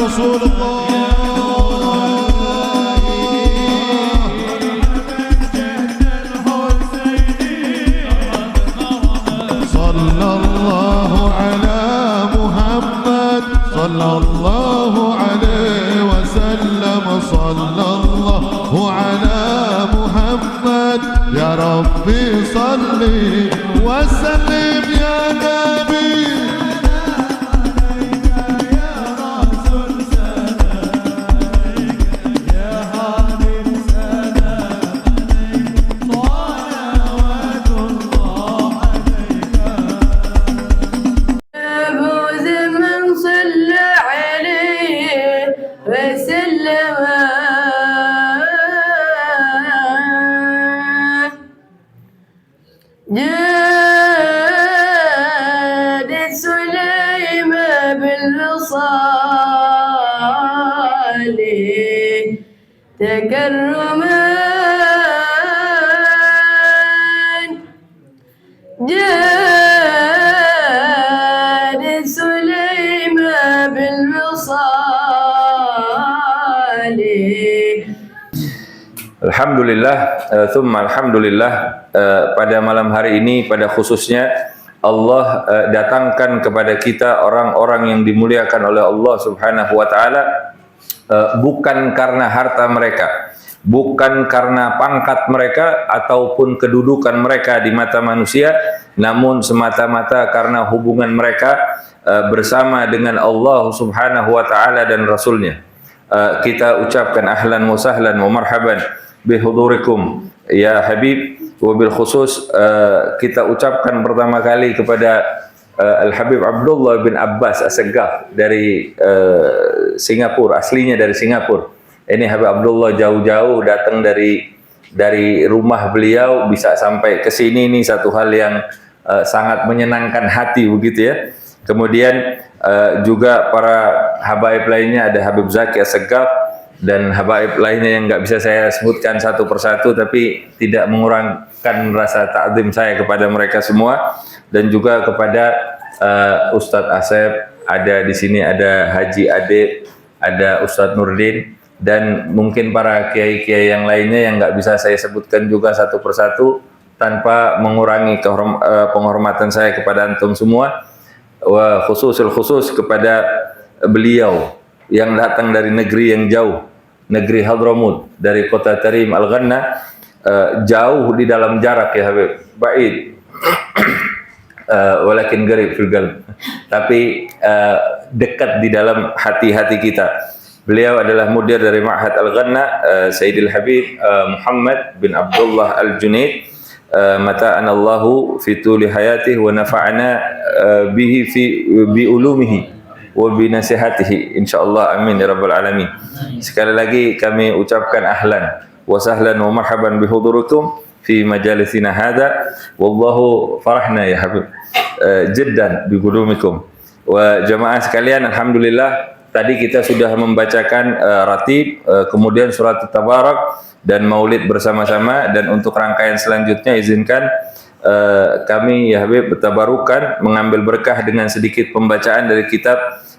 رسول الله صلى الله على محمد صلى الله عليه وسلم صلى الله على محمد يا ربي صل وسلم يا نبي جاد سليم بالوصال تكرما جاد سليم بالوصال. Alhamdulillah, thumma alhamdulillah, pada malam hari ini pada khususnya Allah datangkan kepada kita orang-orang yang dimuliakan oleh Allah Subhanahu wa taala, bukan karena harta mereka, bukan karena pangkat mereka ataupun kedudukan mereka di mata manusia, namun semata-mata karena hubungan mereka bersama dengan Allah Subhanahu wa taala dan Rasulnya. Kita ucapkan ahlan wa sahlan wa marhaban bihudurikum ya Habib, wabil khusus kita ucapkan pertama kali kepada Al-Habib Abdullah bin Abbas As-Saggaf dari Singapura, aslinya dari Singapura. Ini Habib Abdullah jauh-jauh datang dari rumah beliau bisa sampai ke sini, ini satu hal yang sangat menyenangkan hati begitu ya. Kemudian juga para habaib lainnya, ada Habib Zaki As-Saggaf dan habaib lainnya yang nggak bisa saya sebutkan satu persatu, tapi tidak mengurangkan rasa ta'zim saya kepada mereka semua, dan juga kepada Ustadz Asep, ada di sini ada Haji Adib, ada Ustadz Nurdin, dan mungkin para kiai-kiai yang lainnya yang nggak bisa saya sebutkan juga satu persatu tanpa mengurangi penghormatan saya kepada antum semua, wa khusus kepada beliau yang datang dari negeri yang jauh, negeri Hadramut, dari kota Tarim Al-Ghanna, jauh di dalam jarak ya Habib, ba'id walakin garib fil qalb, tapi dekat di dalam hati-hati kita. Beliau adalah mudir dari Ma'had Al-Ghanna, Sayyidil Habib Muhammad bin Abdullah Al-Junaid, mata'anallahu fi tuli hayatihi wa nafa'ana bihi bi ulumihi wa bi nasihatihi insyaallah, amin ya rabbal alamin. Sekali lagi kami ucapkan ahlan wa sahlan wa marhaban bihudurikum fi majalisina hadha, wallahu farahna ya habib jiddan bi qudumikum. Wa jamaah sekalian, alhamdulillah tadi kita sudah membacakan ratib, kemudian surat Tabarak dan maulid bersama-sama, dan untuk rangkaian selanjutnya izinkan kami ya Habib bertabarukan mengambil berkah dengan sedikit pembacaan dari kitab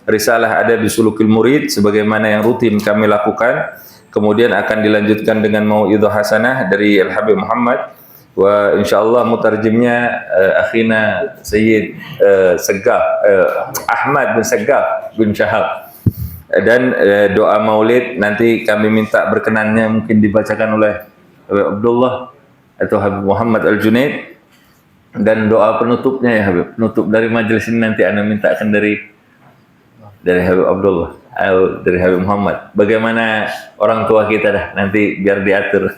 Risalah Adab Sulukil Murid sebagaimana yang rutin kami lakukan. Kemudian akan dilanjutkan dengan mau'idhah hasanah dari Al-Habib Muhammad, wa insyaallah mutarjimnya akhina Sayyid Saggaf, Ahmad bin Saggaf bin Syahab. Dan doa maulid nanti kami minta berkenannya mungkin dibacakan oleh Habib Abdullah atau Habib Muhammad Al-Junaid, dan doa penutupnya ya Habib, penutup dari majelis ini nanti Anda mintakan dari Habib Abdullah atau dari Habib Muhammad, bagaimana orang tua kita dah nanti biar diatur.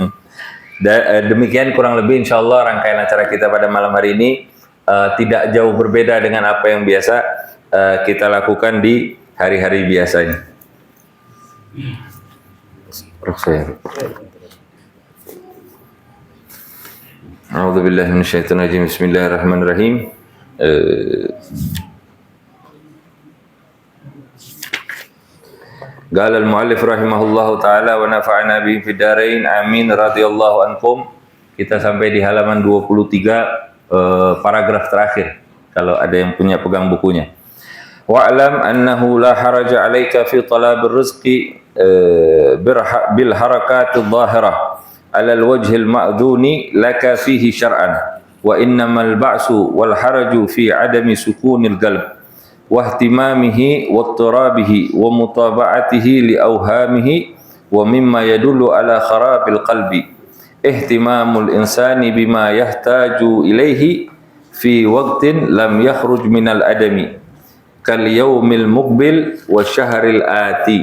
Demikian kurang lebih insyaallah rangkaian acara kita pada malam hari ini, tidak jauh berbeda dengan apa yang biasa kita lakukan di hari-hari biasanya. A'udzubillahi minasyaitonir rajim. Bismillahirrahmanirrahim. Qala al-muallif rahimahullahu taala wa nafa'ana bihi fid dharain amin radhiyallahu ankum. Kita sampai di halaman 23, paragraf terakhir kalau ada yang punya pegang bukunya. واعلم أنه لا حرج عليك في طلب الرزق بالحركات الظاهرة على الوجه المأذون لك فيه شرعا، وإنما البعث والحرج في عدم سكون القلب واهتمامه واضطرابه ومطابعته لأوهامه. ومما يدل على خراب القلب اهتمام الإنسان بما يحتاج إليه في وقت لم يخرج من الأدم كاليوم المقبل والشهر الآتي.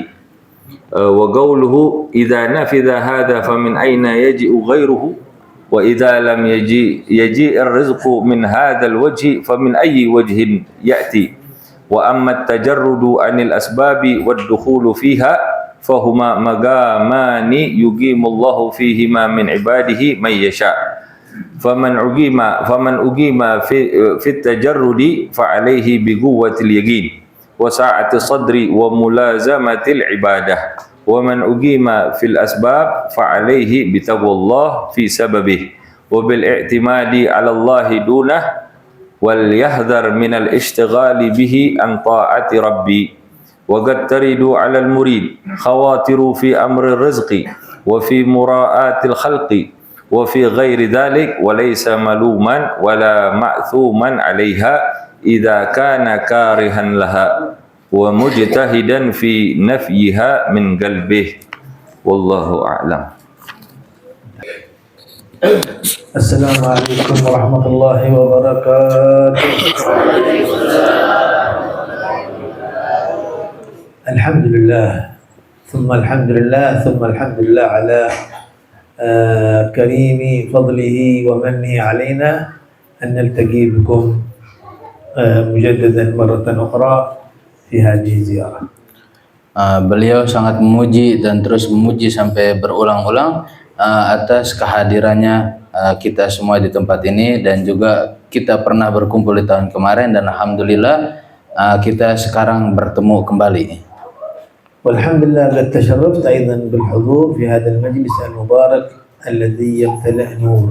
وقوله إذا نفذ هذا فمن أين يجيء غيره، وإذا لم يجيء الرزق من هذا الوجه فمن أي وجه يأتي. وأما التجرد عن الأسباب والدخول فيها فهما مقامان يقيم الله فيهما من عباده من يشاء. فمن أقيم في التجرد فعليه بقوة اليقين وسعة الصدر وملازمة العبادة، ومن أقيم في الأسباب فعليه بتقوى الله في سببه وبالاعتماد على الله دونه، وليحذر من الاشتغال به عن طاعة ربي. وقد ترد على المريد خواطر في أمر الرزق وفي مراءاة الخلق وفي غير ذلك، وليس ملوما ولا مأثوما عليها إذا كان كارها لها ومجتهدا في نفيها من قلبه. والله أعلم. السلام عليكم ورحمة الله وبركاته. الحمد لله ثم الحمد لله ثم الحمد لله على كريم فضله ومنه علينا أن نلتقي بكم مجددا مرة أخرى في هذه الزيارة. Beliau sangat memuji dan terus memuji sampai berulang-ulang atas kehadirannya kita semua di tempat ini, dan juga kita pernah berkumpul di tahun kemarin dan alhamdulillah kita sekarang bertemu kembali. والحمد لله قد تشرفت أيضا بالحضور في هذا المجلس المبارك الذي يمتلئ نور.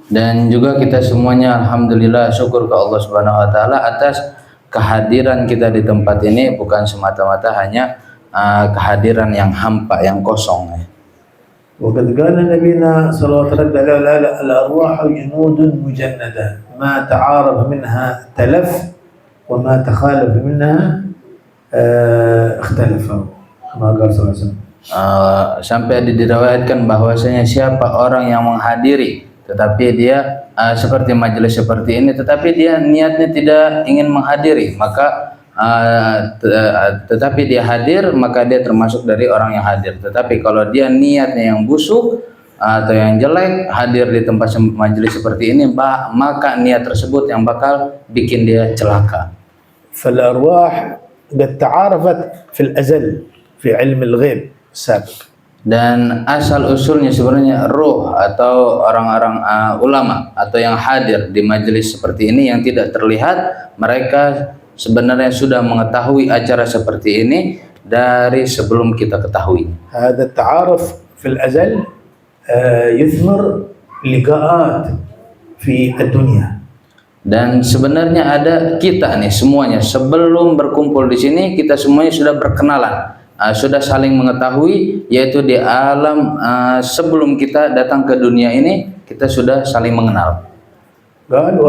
Dan juga kita semuanya alhamdulillah syukur ke Allah Subhanahu wa taala atas kehadiran kita di tempat ini, bukan semata-mata hanya kehadiran yang hampa, yang kosong. وقد قال نبينا صلى الله عليه وسلم الأرواح جنود مجندة ما تعارف منها تلف وما تخالف منها اختلفوا كما قال صلى الله عليه وسلم. Sampai diriwayatkan bahwasanya siapa orang yang menghadiri tetapi dia seperti majelis seperti ini tetapi dia niatnya tidak ingin menghadiri, maka tetapi dia hadir, maka dia termasuk dari orang yang hadir. Tetapi kalau dia niatnya yang busuk atau yang jelek, hadir di tempat majelis seperti ini, maka niat tersebut yang bakal bikin dia celaka. فالأرواح قد تعارفت في الأزل في علم الغيب السابق. Dan asal usulnya sebenarnya ruh atau orang-orang ulama atau yang hadir di majelis seperti ini yang tidak terlihat, mereka sebenarnya sudah mengetahui acara seperti ini dari sebelum kita ketahui. هذا التعارف في الأزل يثمر لقاءات في الدنيا. Dan sebenarnya ada kita nih semuanya sebelum berkumpul di sini, kita semuanya sudah berkenalan, sudah saling mengetahui, yaitu di alam sebelum kita datang ke dunia ini kita sudah saling mengenal. قال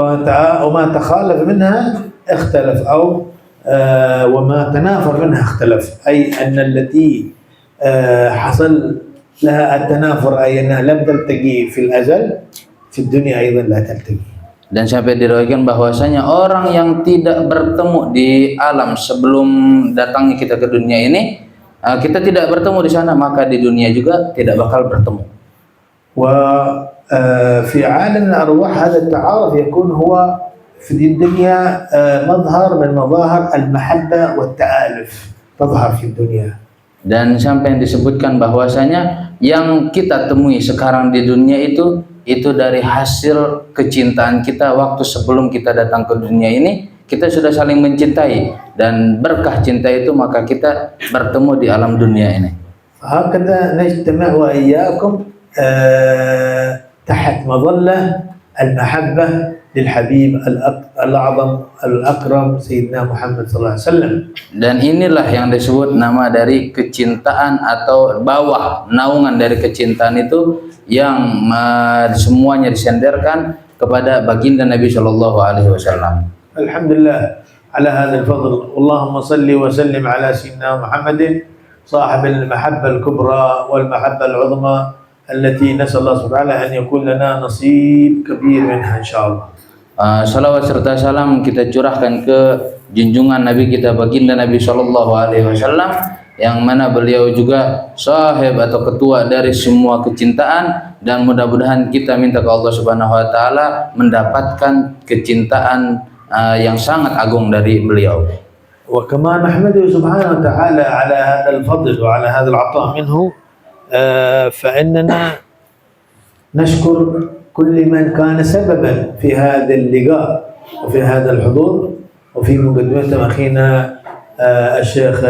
وما تخالف منها اختلف أو وما تنافر منها اختلف، أي أن التي حصل لها التنافر أي أنها لم تلتقي في الأزل في الدنيا أيضا لا تلتقي. Dan sampai diriwayatkan bahwasanya orang yang tidak bertemu di alam sebelum datangnya kita ke dunia ini, kita tidak bertemu di sana, maka di dunia juga tidak bakal bertemu. وفي عالم الأرواح هذا التعارف يكون هو في الدنيا مظهر من مظاهر المحبة والتآلف تظهر في الدنيا. Dan sampai yang disebutkan bahwasanya yang kita temui sekarang di dunia itu dari hasil kecintaan kita waktu sebelum kita datang ke dunia ini, kita sudah saling mencintai, dan berkah cinta itu maka kita bertemu di alam dunia ini. هكذا نجتمع وإياكم تحت مظلة المحبة للحبيب الأعظم الأكرم سيدنا محمد صلى الله عليه وسلم. Dan inilah yang disebut nama dari kecintaan atau bawah naungan dari kecintaan itu yang semuanya disenderkan kepada baginda Nabi Shallallahu Alaihi Wasallam. Alhamdulillah ala hadzal fadl. Allahumma salli wa sallim ala sayyidina Muhammadin صاحب المحبة الكبرى والمحبة العظمى التي نسأل الله سبحانه أن يكون لنا نصيب كبير منها إن شاء الله. Salawat serta salam kita curahkan ke junjungan Nabi kita baginda Nabi Shallallahu Alaihi Wasallam yang mana beliau juga sahib atau ketua dari semua kecintaan, dan mudah-mudahan kita minta ke Allah Subhanahu Wa Taala mendapatkan kecintaan yang sangat agung dari beliau. وكما نحمده سبحانه وتعالى على هذا الفضل وعلى هذا العطاء منه فإننا نشكر كل من كان سببا في هذا اللقاء وفي هذا الحضور، وفي مقدمتهم أخينا الشيخ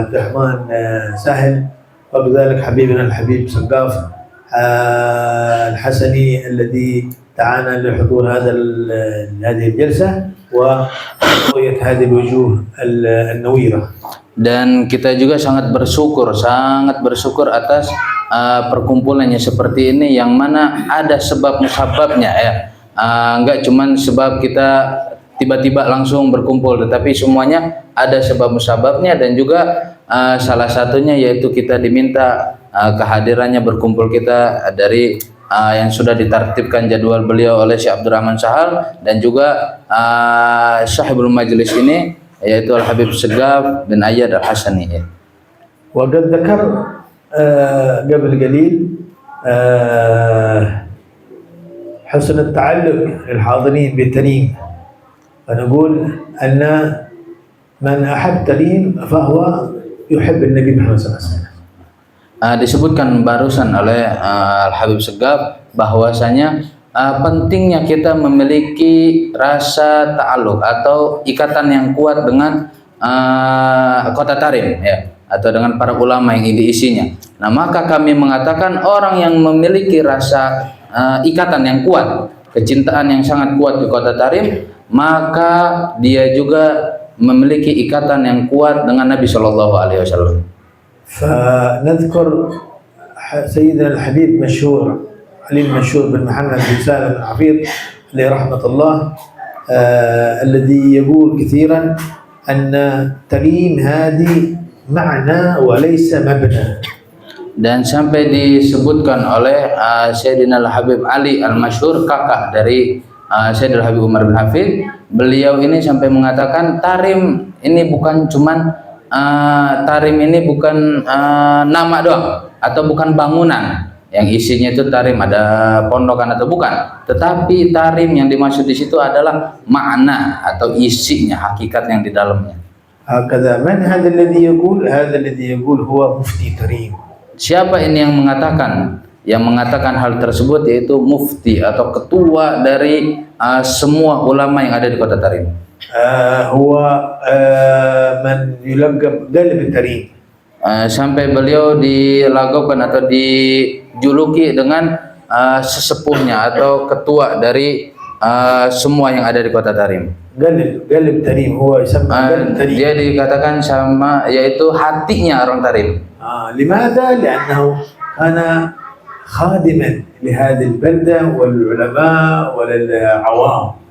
عبد الرحمن سهل، وبذلك حبيبنا الحبيب سقاف الحسني الذي دعانا لحضور هذه الجلسة ورؤية هذه الوجوه النويرة. Dan kita juga sangat bersyukur atas perkumpulannya seperti ini, yang mana ada sebab musababnya ya. Enggak cuman sebab kita tiba-tiba langsung berkumpul, tetapi semuanya ada sebab musababnya, dan juga salah satunya yaitu kita diminta kehadirannya berkumpul kita dari yang sudah ditertibkan jadwal beliau oleh Syekh Abdurrahman Sahal, dan juga sahibul majlis ini yaitu Al-Habib Segaf bin Ayyad Al-Hasani. وقد ذكر قبل قليل حسن التعلق للحاضرين بتريم، ونقول أن من أحب تريم فهو يحب النبي محمد صلى الله عليه وسلم. Disebutkan barusan oleh Al-Habib Segaf bahwasanya pentingnya kita memiliki rasa ta'alluq atau ikatan yang kuat dengan kota Tarim ya, atau dengan para ulama yang diisinya. Nah, maka kami mengatakan orang yang memiliki rasa ikatan yang kuat, kecintaan yang sangat kuat di kota Tarim, maka dia juga memiliki ikatan yang kuat dengan Nabi Shallallahu Alaihi Wasallam. فنذكر سيدنا الحبيب مشهور علي المشهور بن محمد بن سالم بن حفيظ عليه رحمة الله الذي يقول كثيرا أن تريم هذه معنى وليس مبنى. Dan sampai disebutkan oleh Sayyidina Al-Habib Ali Al-Masyhur, kakak dari Sayyidina Al-Habib Umar bin Hafid, beliau ini sampai mengatakan Tarim ini bukan cuman Tarim ini bukan nama doang atau bukan bangunan yang isinya itu Tarim ada pondokan atau bukan, tetapi Tarim yang dimaksud di situ adalah makna atau isinya, hakikat yang di dalamnya. هكذا من هذا الذي يقول؟ هذا الذي يقول هو مفتي تريم. Siapa ini yang mengatakan? Yang mengatakan hal tersebut yaitu mufti atau ketua dari semua ulama yang ada di kota Tarim. هو من يلقب قلب التريم. Sampai beliau dilagopkan atau dijuluki dengan sesepuhnya atau ketua dari semua yang ada di kota Tarim. قلب تريم هو يسمى قلب تريم. Dia dikatakan sama yaitu hatinya orang Tarim. لماذا؟ لأنه أنا خادما لهذه البلدة والعلماء وللعوام.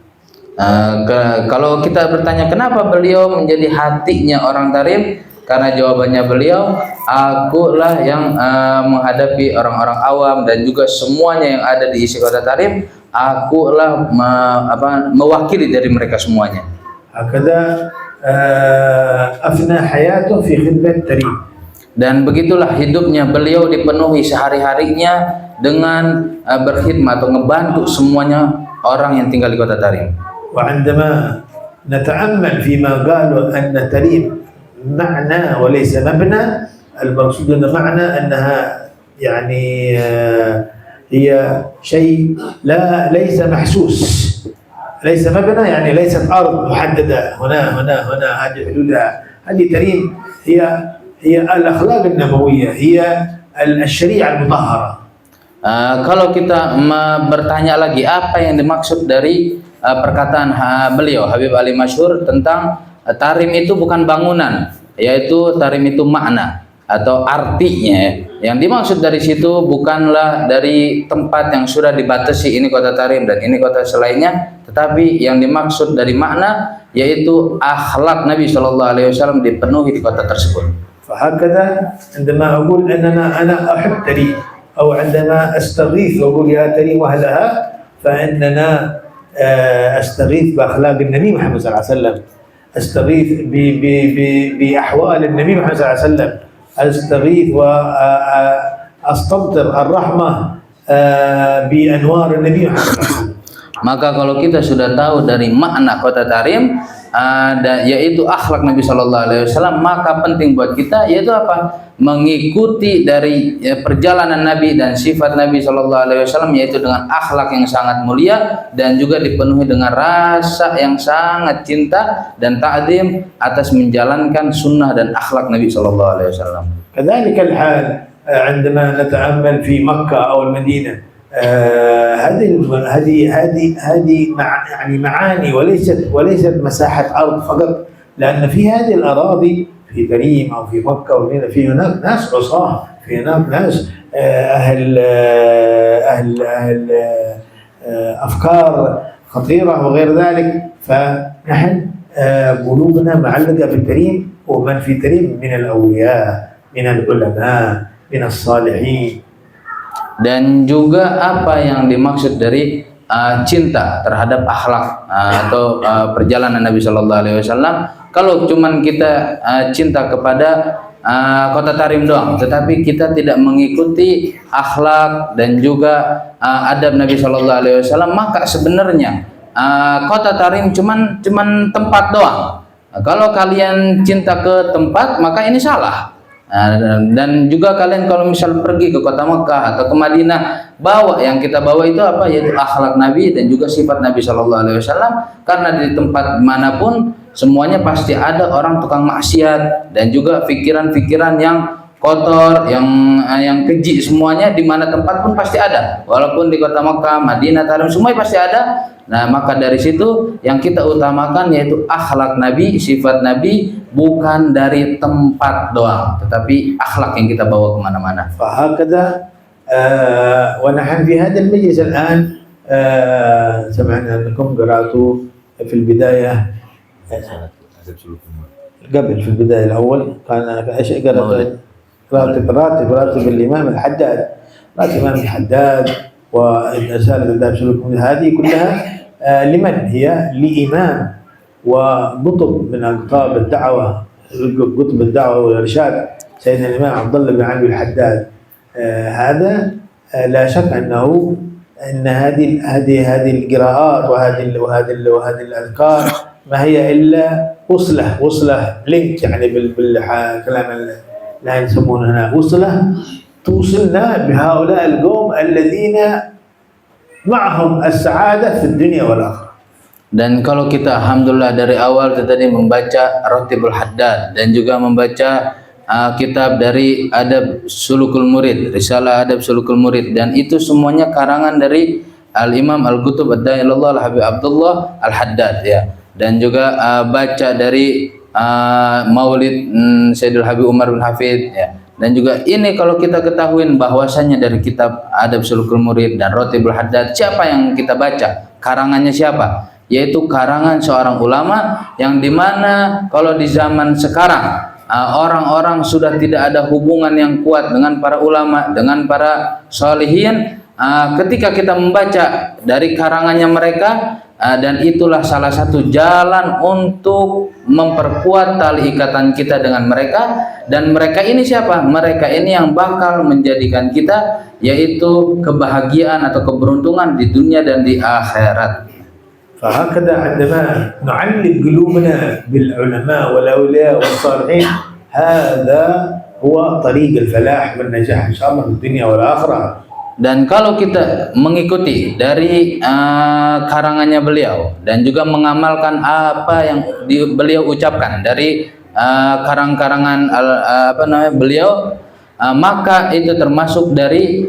Kalau kita bertanya kenapa beliau menjadi hatinya orang Tarim, karena jawabannya beliau, akulah yang menghadapi orang-orang awam dan juga semuanya yang ada di isi kota Tarim, akulah mewakili dari mereka semuanya. هكذا أفنى حياته في خدمة تريم. Dan begitulah hidupnya beliau dipenuhi sehari-harinya dengan berkhidmat atau ngebantu semuanya orang yang tinggal di kota Tarim. وعندما نتأمل فيما قالوا أن تريم معنى وليس مبنى، المقصود أن معنى أنها يعني هي شيء ليس محسوس، ليس مبنى يعني ليست أرض محددة هنا هذه حدودها. هذه تريم هي الأخلاق النبوية، هي الشريعة المطهرة. Kalau kita bertanya lagi apa yang dimaksud dari perkataan beliau Habib Ali Masyhur tentang tarim itu bukan bangunan, yaitu tarim itu makna atau artinya. Yang dimaksud dari situ bukanlah dari tempat yang sudah dibatasi ini kota Tarim dan ini kota selainnya, tetapi yang dimaksud dari makna yaitu akhlak Nabi Shallallahu Alaihi Wasallam dipenuhi di kota tersebut. فهكذا عندما أقول أنا أحب تريم أو عندما أستغيث وأقول يا تريم أهلها فإننا أستغيث بأخلاق النبي محمد صلى الله عليه وسلم، أستغيث بأحوال النبي محمد صلى الله عليه وسلم، أستغيث وأستمطر الرحمة بأنوار النبي محمد صلى الله عليه وسلم. Maka kalau kita sudah tahu dari makna kota Tarim, yaitu akhlak Nabi Shallallahu Alaihi Wasallam, maka penting buat kita yaitu apa? Mengikuti dari perjalanan Nabi dan sifat Nabi Shallallahu Alaihi Wasallam, yaitu dengan akhlak yang sangat mulia dan juga dipenuhi dengan rasa yang sangat cinta dan ta'zim atas menjalankan sunnah dan akhlak Nabi Shallallahu Alaihi Wasallam. كذلك الحال عندما نتأمل في مكة أو المدينة، هذه يعني معاني وليست مساحة أرض فقط، لأن في هذه الأراضي في تريم أو في مكة أو في هناك ناس عصاة، في هناك ناس أهل أفكار خطيرة وغير ذلك، فنحن قلوبنا معلقة بالتريم، ومن في تريم من الأولياء من العلماء من الصالحين. Dan juga apa yang dimaksud dari cinta terhadap akhlak atau perjalanan Nabi Shallallahu Alaihi Wasallam. Kalau cuman kita cinta kepada kota Tarim doang, tetapi kita tidak mengikuti akhlak dan juga adab Nabi Shallallahu Alaihi Wasallam, maka sebenarnya kota Tarim cuman tempat doang. Kalau kalian cinta ke tempat, maka ini salah. Dan juga kalian kalau misal pergi ke kota Mekah atau ke Madinah, yang kita bawa itu apa? Yaitu akhlak Nabi dan juga sifat Nabi Shallallahu Alaihi Wasallam. Karena di tempat manapun semuanya pasti ada orang tukang maksiat dan juga pikiran-pikiran yang kotor, yang keji, semuanya di mana tempat pun pasti ada. Walaupun di kota Mekah, Madinah, Tarim, semuanya pasti ada. Nah, maka dari situ yang kita utamakan yaitu akhlak Nabi, sifat Nabi, bukan dari tempat doang, tetapi akhlak yang kita bawa kemana-mana. فهكذا ونحن في هذا المجلس الآن سمعنا أنكم قرأتوا في البداية قبل في البداية الأول كان إيش قرأت راتب الإمام الحداد، راتب الإمام الحداد ورسالة آداب سلوك هذه كلها لمن هي؟ لإمام وقطب من أقطاب الدعوة، قطب الدعوة والإرشاد سيدنا الإمام عبد الله بن علي الحداد. هذا لا شك أن هذه القراءات وهذه الأذكار ما هي إلا وصلة لينك، يعني بالكلام لا يسمونها وصلة توصلنا بهؤلاء القوم الذين معهم السعادة في الدنيا والآخرة. Dan kalau kita alhamdulillah dari awal tadi membaca Ratibul Haddad dan juga membaca kitab dari Adab Sulukul Murid, Risalah Adab Sulukul Murid, dan itu semuanya karangan dari Al-Imam Al-Qutub Ad-Da'i Ilallah Al-Habib Abdullah Al-Haddad ya. Dan juga baca dari Maulid Sayyidul Habib Umar bin Hafid ya. Dan juga ini kalau kita ketahui bahwasanya dari kitab Adab Sulukul Murid dan Ratibul Haddad, siapa yang kita baca? Karangannya siapa? Yaitu karangan seorang ulama yang dimana kalau di zaman sekarang orang-orang sudah tidak ada hubungan yang kuat dengan para ulama, dengan para sholihin. Ketika kita membaca dari karangannya mereka, dan itulah salah satu jalan untuk memperkuat tali ikatan kita dengan mereka. Dan mereka ini siapa? Mereka ini yang bakal menjadikan kita yaitu kebahagiaan atau keberuntungan di dunia dan di akhirat. فهكذا عندما نعلق قلوبنا بالعلماء والأولياء والصالحين هذا هو طريق الفلاح والنجاح إن شاء الله في الدنيا والآخرة. Dan kalau kita mengikuti dari karangannya beliau dan juga mengamalkan apa yang beliau ucapkan dari karang-karangan beliau, maka itu termasuk dari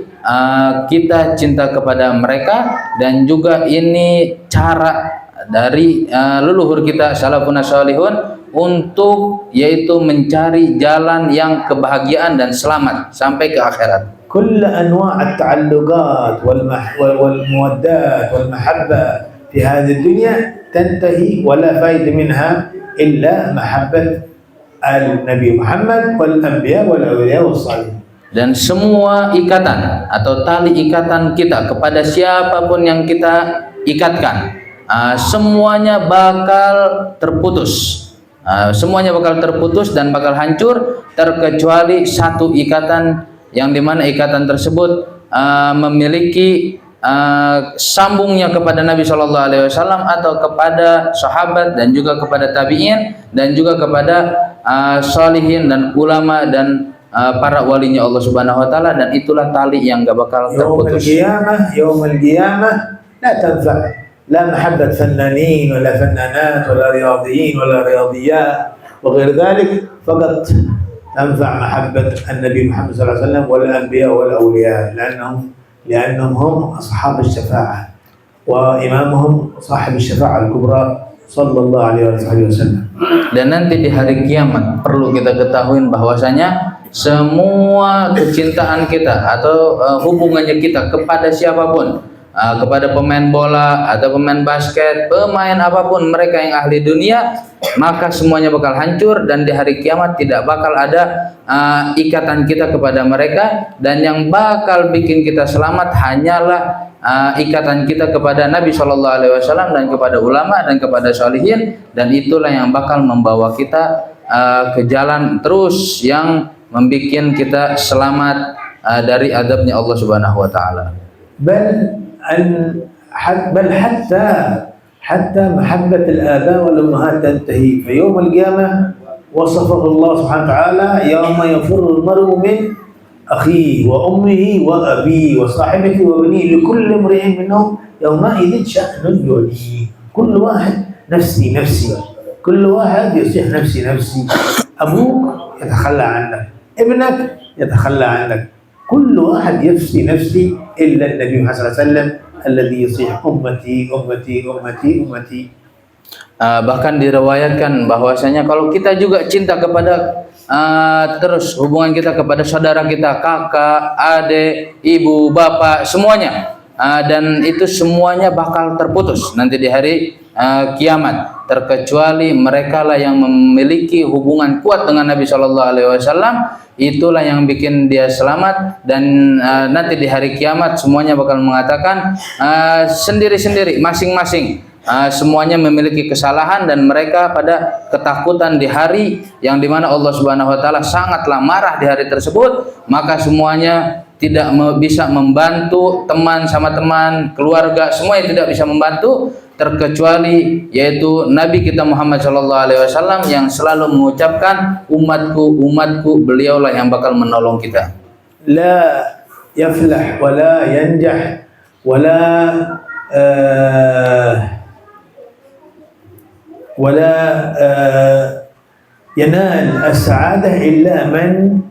kita cinta kepada mereka, dan juga ini cara dari leluhur kita salafun salihun untuk yaitu mencari jalan yang kebahagiaan dan selamat sampai ke akhirat. كل أنواع التعلقات والمودات والمحبة في هذه الدنيا تنتهي ولا فائدة منها إلا محبة النبي محمد والأنبياء والأولياء والصالحين. Dan semua ikatan atau tali ikatan kita kepada siapapun yang kita ikatkan, semuanya bakal terputus. Semuanya bakal terputus dan bakal hancur terkecuali satu ikatan yang dimana ikatan tersebut memiliki sambungnya kepada Nabi Shallallahu Alaihi Wasallam atau kepada sahabat dan juga kepada tabi'in dan juga kepada salihin dan ulama dan para walinya Allah Subhanahu Wa Taala, dan itulah tali yang gak bakal terputus. يوم القيامة لا تنفع لا محبة فنانين ولا فنانات ولا رياضيين ولا رياضيات وغير ذلك، فقط تنفع محبة النبي محمد صلى الله عليه وسلم والأنبياء والأولياء، لأنهم هم أصحاب الشفاعة وإمامهم صاحب الشفاعة الكبرى صلى الله عليه وسلم. Dan nanti di hari kiamat perlu kita ketahui bahwasanya semua kecintaan kita atau hubungannya kita kepada siapapun, kepada pemain bola atau pemain basket, pemain apapun mereka yang ahli dunia, maka semuanya bakal hancur dan di hari kiamat tidak bakal ada ikatan kita kepada mereka, dan yang bakal bikin kita selamat hanyalah ikatan kita kepada Nabi Shallallahu Alaihi Wasallam dan kepada ulama dan kepada sholihin, dan itulah yang bakal membawa kita ke jalan terus yang membikin kita selamat dari adabnya Allah Subhanahu Wa Taala. بل حتى محبة الآباء والأمهات تنتهي في يوم القيامة. وصفه الله سبحانه وتعالى يوم يفر المرء من أخيه وأمه وأبيه وصاحبته وبنيه لكل امرئ منهم يومئذ شأن يغنيه. كل واحد نفسي نفسي، كل واحد يصيح نفسي نفسي. أبوك يتخلى عنك، ابنك يتخلى عنك، كل واحد يفسي نفسي إلا النبي محمد صلى الله عليه وسلم الذي يصيح أمتي أمتي أمتي أمتي. Bahkan diriwayatkan bahwasanya kalau kita juga cinta kepada terus hubungan kita kepada saudara kita, kakak, adik, ibu, bapak, semuanya, dan itu semuanya bakal terputus nanti di hari kiamat, terkecuali mereka lah yang memiliki hubungan kuat dengan Nabi Shallallahu Alaihi Wasallam. Itulah yang bikin dia selamat, dan nanti di hari kiamat semuanya bakal mengatakan sendiri-sendiri, masing-masing. Semuanya memiliki kesalahan dan mereka pada ketakutan di hari yang dimana Allah Subhanahu Wa Taala sangatlah marah di hari tersebut, maka semuanya tidak bisa membantu, teman sama teman, keluarga, semuanya tidak bisa membantu, terkecuali yaitu Nabi kita Muhammad Shallallahu Alaihi Wasallam yang selalu mengucapkan umatku, umatku, beliaulah yang bakal menolong kita. La yaflah wa la yanjah wa la ولا ينال السعادة إلا من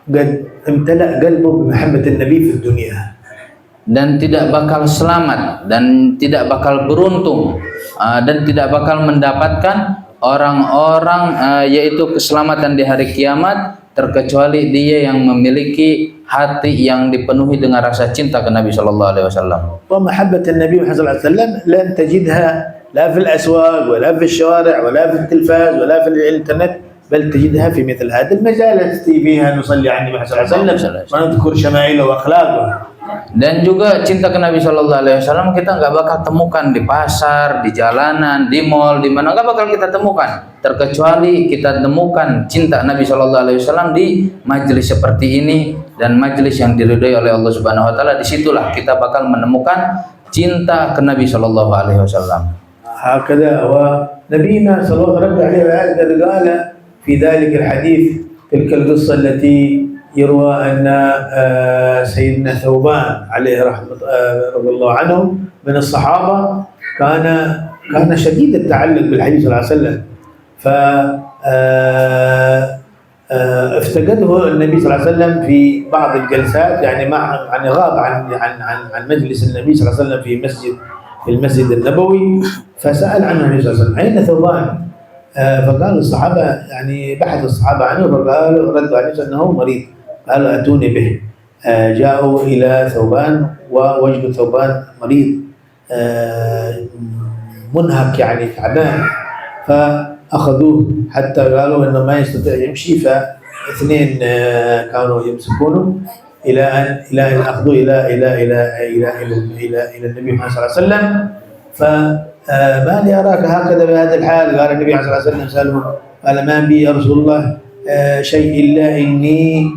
قد امتلأ قلبه بمحبة النبي في الدنيا. Dan tidak bakal selamat dan tidak bakal beruntung dan tidak bakal mendapatkan orang-orang yaitu keselamatan di hari kiamat, terkecuali dia yang memiliki hati yang dipenuhi dengan rasa cinta ke Nabi Shallallahu Alaihi Wasallam. ومحبة النبي صلى الله عليه وسلم لن تجدها لا في الأسواق ولا في الشوارع ولا في التلفاز ولا في الإنترنت، بل تجدها في مثل هذه المجالس فيها نصلي على النبي صلى الله عليه وسلم ونذكر شمائله وأخلاقه. Dan juga cinta ke Nabi Shallallahu Alaihi Wasallam kita nggak bakal temukan di pasar, di jalanan, di mall, di mana nggak bakal kita temukan, terkecuali kita temukan cinta Nabi Shallallahu Alaihi Wasallam di majelis seperti ini dan majelis yang diridhoi oleh Allah Subhanahu Wa Taala. Disitulah kita bakal menemukan cinta ke Nabi Shallallahu Alaihi Wasallam. هكذا ونبينا صلى الله عليه وسلم قال في ذلك الحديث تلك القصة التي يروى أن سيدنا ثوبان عليه رحمة رضي الله عنه من الصحابة كان شديد التعلق بالحديث صلى الله عليه وسلم، افتقده النبي صلى الله عليه وسلم في بعض الجلسات، يعني غاب عن مجلس النبي صلى الله عليه وسلم في مسجد في المسجد النبوي، فسأل عنه النبي صلى الله عليه وسلم أين ثوبان؟ فقال الصحابة يعني بحث الصحابة عنه، فقالوا ردوا عليه أنه مريض، قالوا أتوني به. جاءوا إلى ثوبان ووجدوا ثوبان مريض منهك يعني تعبان، فأخذوه حتى قالوا إنه ما يستطيع يمشي، فاثنين كانوا يمسكونه إلى أن أخذوه إلى النبي محمد صلى الله عليه وسلم. فما لي أراك هكذا بهذا الحال؟ قال النبي صلى الله عليه وسلم سألهم، قال ما بي يا رسول الله شيء إلا إني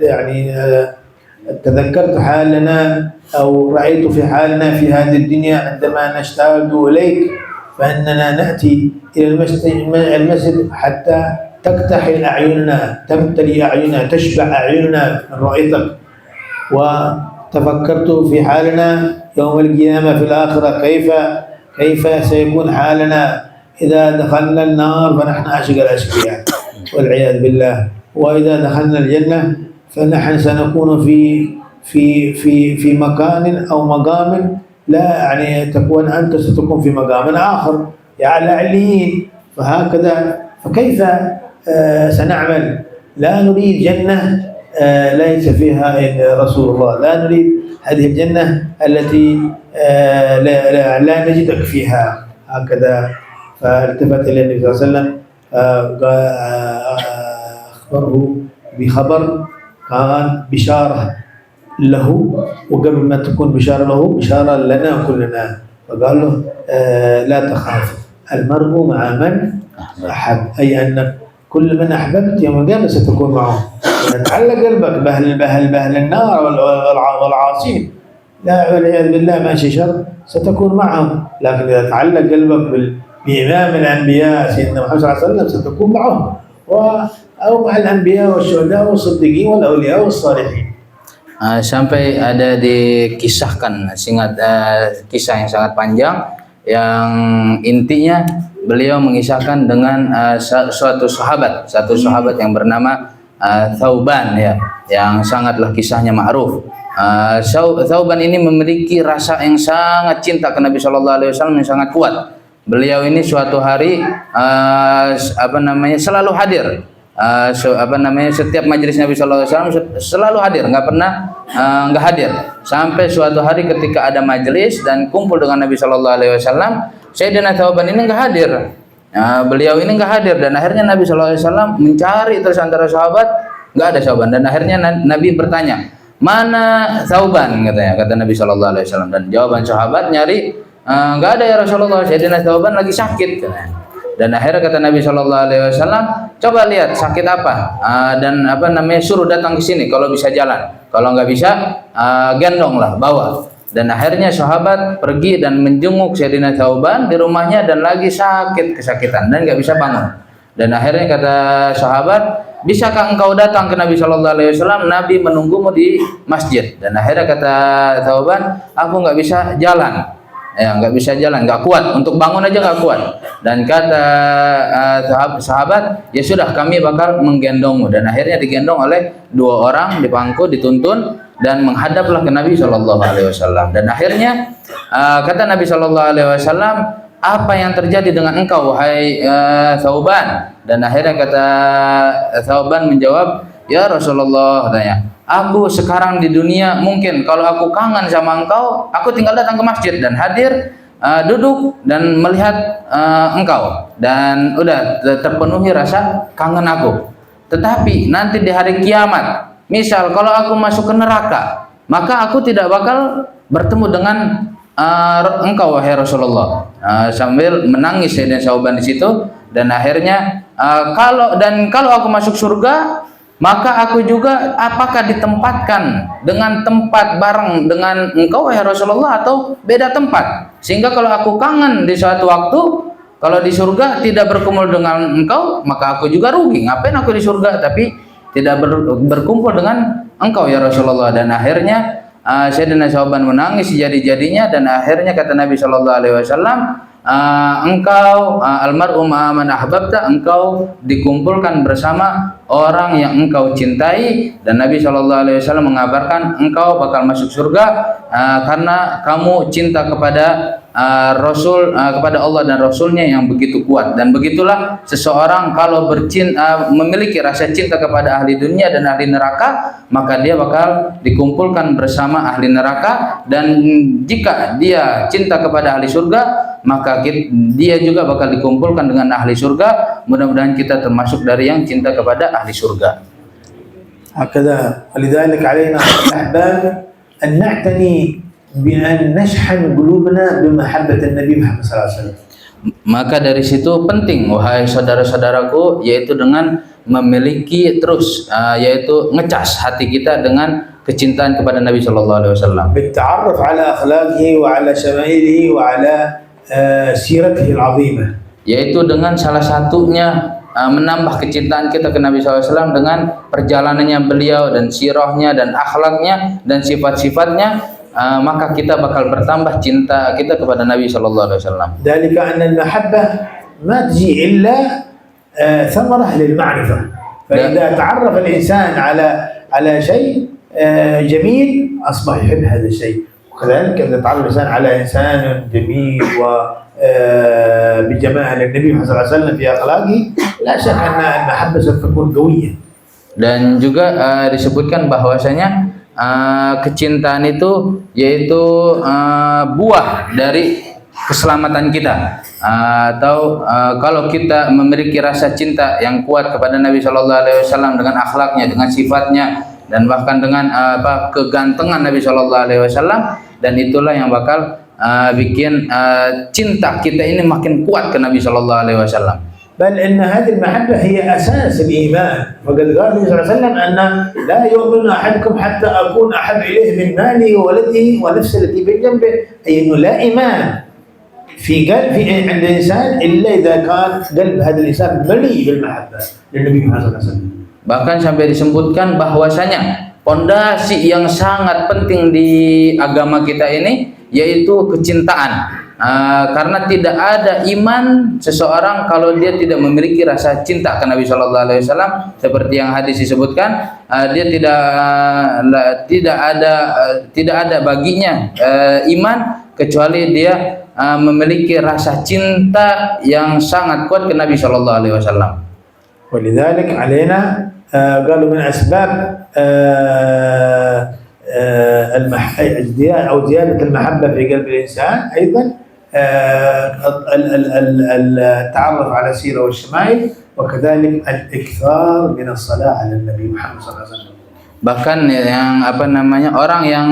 يعني تذكرت حالنا أو رأيت في حالنا في هذه الدنيا عندما نشتاق إليك، فإننا نأتي إلى المسجد حتى تكتحل أعيننا، تمتلي أعيننا، تشبع أعيننا من رؤيتك. وتفكرت في حالنا يوم القيامة في الآخرة، كيف سيكون حالنا إذا دخلنا النار فنحن أشقى الأشقياء والعياذ بالله، وإذا دخلنا الجنة فنحن سنكون في مكان أو مقام لا يعني تكون أنت ستكون في مقام آخر على عليين. فهكذا فكيف سنعمل؟ لا نريد جنة ليس فيها رسول الله، لا نريد هذه الجنة التي لا نجدك فيها. هكذا فالتفت إلى النبي صلى الله عليه وسلم أخبره بخبر كان بشارة له، وقبل ما تكون بشارة له بشارة لنا كلنا. فقال له لا تخاف، المرء مع من أحب، أي أن كل من أحببت يوم القيامة ستكون معه. تعلق قلبك بأهل النار والعاصين، لا والعياذ بالله ماشي شر ستكون معهم، لكن إذا تعلق قلبك بإمام الأنبياء سيدنا محمد صلى الله عليه وسلم ستكون معهم، أو مع الأنبياء والشهداء والصديقين والأولياء والصالحين. Sampai ada dikisahkan kisah yang sangat panjang yang intinya beliau mengisahkan dengan satu sahabat yang bernama Thauban ya, yang sangatlah kisahnya ma'ruf. Thauban ini memiliki rasa yang sangat cinta ke Nabi Shallallahu Alaihi Wasallam yang sangat kuat. Beliau ini suatu hari selalu hadir. Setiap majelis Nabi Shallallahu Alaihi Wasallam selalu hadir, nggak pernah nggak hadir. Sampai suatu hari ketika ada majelis dan kumpul dengan Nabi Shallallahu Alaihi Wasallam, Sayyidina Thauban ini nggak hadir. Beliau ini nggak hadir dan akhirnya Nabi Shallallahu Alaihi Wasallam mencari terus antara sahabat, nggak ada Thauban, dan akhirnya Nabi bertanya, mana Thauban, kata Nabi Shallallahu Alaihi Wasallam, dan jawaban sahabat nyari nggak ada ya Rasulullah, Sayyidina Thauban lagi sakit, katanya. Dan akhirnya kata Nabi Shallallahu Alaihi Wasallam, coba lihat sakit apa, dan suruh datang ke sini kalau bisa jalan, kalau nggak bisa gendonglah, bawa. Dan akhirnya sahabat pergi dan menjenguk Sayyidina Thauban di rumahnya dan lagi kesakitan dan nggak bisa bangun. Dan akhirnya kata sahabat, bisakah engkau datang ke Nabi Shallallahu Alaihi Wasallam? Nabi menunggumu di masjid. Dan akhirnya kata Thauban, aku nggak bisa jalan. Nggak bisa jalan, nggak kuat, untuk bangun aja nggak kuat. Dan kata sahabat, ya sudah kami bakal menggendongmu. Dan akhirnya digendong oleh dua orang di pangku, dituntun dan menghadaplah ke Nabi Shallallahu Alaihi Wasallam. Dan akhirnya kata Nabi Shallallahu Alaihi Wasallam, apa yang terjadi dengan engkau wahai Thauban? Dan akhirnya kata Thauban menjawab, ya Rasulullah, katanya, aku sekarang di dunia mungkin kalau aku kangen sama engkau, aku tinggal datang ke masjid dan hadir, duduk dan melihat engkau, dan udah terpenuhi rasa kangen aku. Tetapi nanti di hari kiamat, misal kalau aku masuk ke neraka, maka aku tidak bakal bertemu dengan engkau wahai Rasulullah. Sambil menangis Sayyidina Thauban di situ. Dan akhirnya kalau aku masuk surga, maka aku juga apakah ditempatkan dengan tempat bareng dengan engkau wahai Rasulullah atau beda tempat, sehingga kalau aku kangen di suatu waktu, kalau di surga tidak berkumpul dengan engkau, maka aku juga rugi. Ngapain aku di surga tapi tidak berkumpul dengan engkau ya Rasulullah. Dan akhirnya Sayyidina Thauban menangis sejadi-jadinya. Dan akhirnya kata Nabi Shallallahu Alaihi Wasallam, engkau almar'u ma'a man ahbabta, engkau dikumpulkan bersama orang yang engkau cintai, dan Nabi SAW mengabarkan engkau bakal masuk surga karena kamu cinta kepada Rasul, kepada Allah dan Rasulnya yang begitu kuat. Dan begitulah seseorang kalau memiliki rasa cinta kepada ahli dunia dan ahli neraka, maka dia bakal dikumpulkan bersama ahli neraka. Dan jika dia cinta kepada ahli surga, maka dia juga bakal dikumpulkan dengan ahli surga. Mudah-mudahan kita termasuk dari yang cinta kepada ahli surga. هكذا ولذلك علينا الأحباب أن نعتني بأن نشحن قلوبنا بمحبة النبي محمد صلى الله عليه وسلم. Maka dari situ penting, wahai saudara-saudaraku, yaitu dengan memiliki terus yaitu ngecas hati kita dengan kecintaan kepada Nabi Shallallahu Alaihi Wasallam. بالتعرف على أخلاقه وعلى شمائله وعلى سيرته العظيمة. Yaitu dengan salah satunya menambah kecintaan kita ke Nabi SAW dengan perjalanannya beliau dan sirahnya dan akhlaknya dan sifat-sifatnya, maka kita bakal bertambah cinta kita kepada Nabi Shallallahu Alaihi Wasallam. ذلك أن المحبة ما تجي إلا ثمرة للمعرفة. فإذا تعرف الإنسان على شيء جميل أصبح يحب هذا الشيء. وكذلك إذا تعرف الإنسان على إنسان جميل بجمال النبي صلى الله عليه وسلم في أخلاقه، لا شك أن المحبة ستكون قوية. Dan juga disebutkan bahwasanya kecintaan itu yaitu buah dari keselamatan kita, atau kalau kita memiliki rasa cinta yang kuat kepada Nabi Shallallahu Alaihi Wasallam dengan akhlaknya, dengan sifatnya, dan bahkan dengan kegantengan Nabi Shallallahu Alaihi Wasallam, dan itulah yang bakal bikin cinta kita ini makin kuat ke Nabi Shallallahu Alaihi Wasallam. بل إن هذه المحبة هي أساس الإيمان. وقد قال النبي صلى الله عليه وسلم أن لا يؤمن أحدكم حتى أكون أحب إليه من ماله وولده ونفسه التي بجنبه، أي أنه لا إيمان في قلب عند الإنسان إلا إذا كان قلب هذا الإنسان مليء بالمحبة للنبي صلى الله عليه وسلم. Bahkan sampai disebutkan bahwasanya pondasi yang sangat penting di agama kita ini yaitu kecintaan. Karena tidak ada iman seseorang kalau dia tidak memiliki rasa cinta ke Nabi Shallallahu Alaihi Wasallam, seperti yang hadis disebutkan, dia tidak ada baginya iman kecuali dia memiliki rasa cinta yang sangat kuat ke Nabi Shallallahu Alaihi Wasallam. ولذلك علينا قالوا من أسباب زيادة المحبة في قلب الإنسان أيضا التعرف على السيرة والشمائل، وكذلك الإكثار من الصلاة على النبي محمد صلى الله عليه وسلم. Bahkan yang orang yang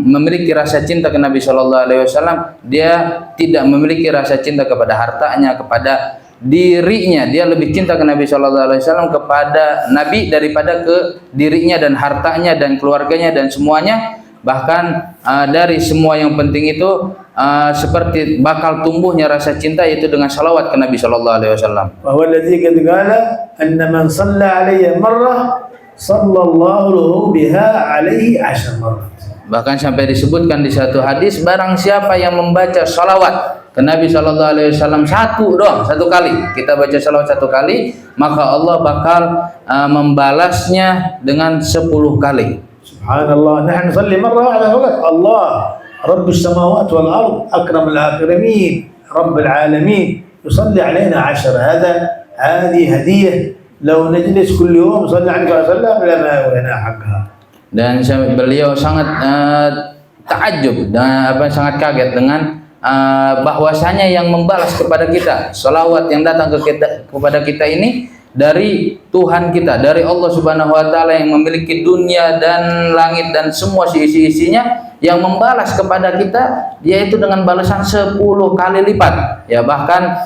memiliki rasa cinta ke Nabi Shallallahu Alaihi Wasallam, dia tidak memiliki rasa cinta kepada hartanya, kepada dirinya. Dia lebih cinta ke Nabi Shallallahu Alaihi Wasallam, kepada Nabi daripada ke dirinya dan hartanya dan keluarganya dan semuanya. Bahkan dari semua yang penting itu seperti bakal tumbuhnya rasa cinta yaitu dengan salawat ke Nabi Shallallahu Alaihi Wasallam. وهو الذي قد قال أن من صلى علي مرة صلى الله له بها عليه 10 مرات. Bahkan sampai disebutkan di satu hadis, barang siapa yang membaca salawat ke Nabi Shallallahu Alaihi Wasallam satu kali, kita baca salawat satu kali, maka Allah bakal membalasnya dengan 10 kali. Subhanallah, نحن نصلي مرة واحدة فقط. الله رب السماوات والأرض أكرم الأكرمين رب العالمين يصلي علينا 10. هذه هدية لو نجلس كل يوم صلى عليه وسلم لما يولنا حقها. Dan beliau sangat takjub dan sangat kaget dengan bahwasanya yang membalas kepada kita salawat yang datang kepada kita ini dari Tuhan kita, dari Allah Subhanahu wa taala yang memiliki dunia dan langit dan semua isi-isinya, yang membalas kepada kita yaitu dengan balasan 10 kali lipat. Ya, bahkan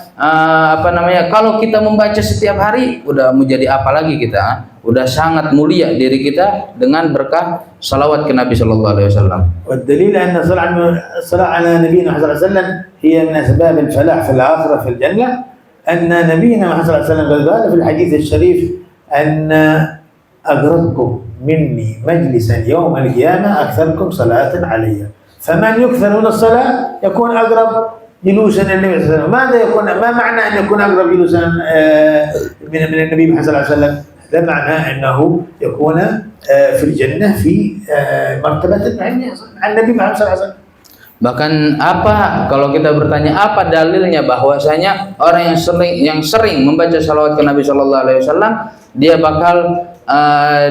kalau kita membaca setiap hari udah mau jadi apa lagi kita? Udah sangat mulia diri kita dengan berkah salawat ke Nabi sallallahu alaihi wasallam. والدليل أن الصلاة على نبينا صلى الله عليه وسلم هي من أسباب الفلاح في الآخرة في الجنة. أن نبينا محمد صلى الله عليه وسلم قال في الحديث الشريف أن أقربكم مني مجلسا يوم القيامة أكثركم صلاة علي، فمن يكثر من الصلاة يكون أقرب جلوسا النبي صلى الله عليه وسلم. ماذا يكون، ما معنى أن يكون أقرب جلوسا من النبي محمد صلى الله عليه وسلم؟ هذا معناه أنه يكون في الجنة في مرتبة مع النبي محمد صلى الله عليه وسلم. Bahkan apa kalau kita bertanya apa dalilnya bahwasanya orang yang sering membaca salawat ke Nabi Shallallahu Alaihi Wasallam dia bakal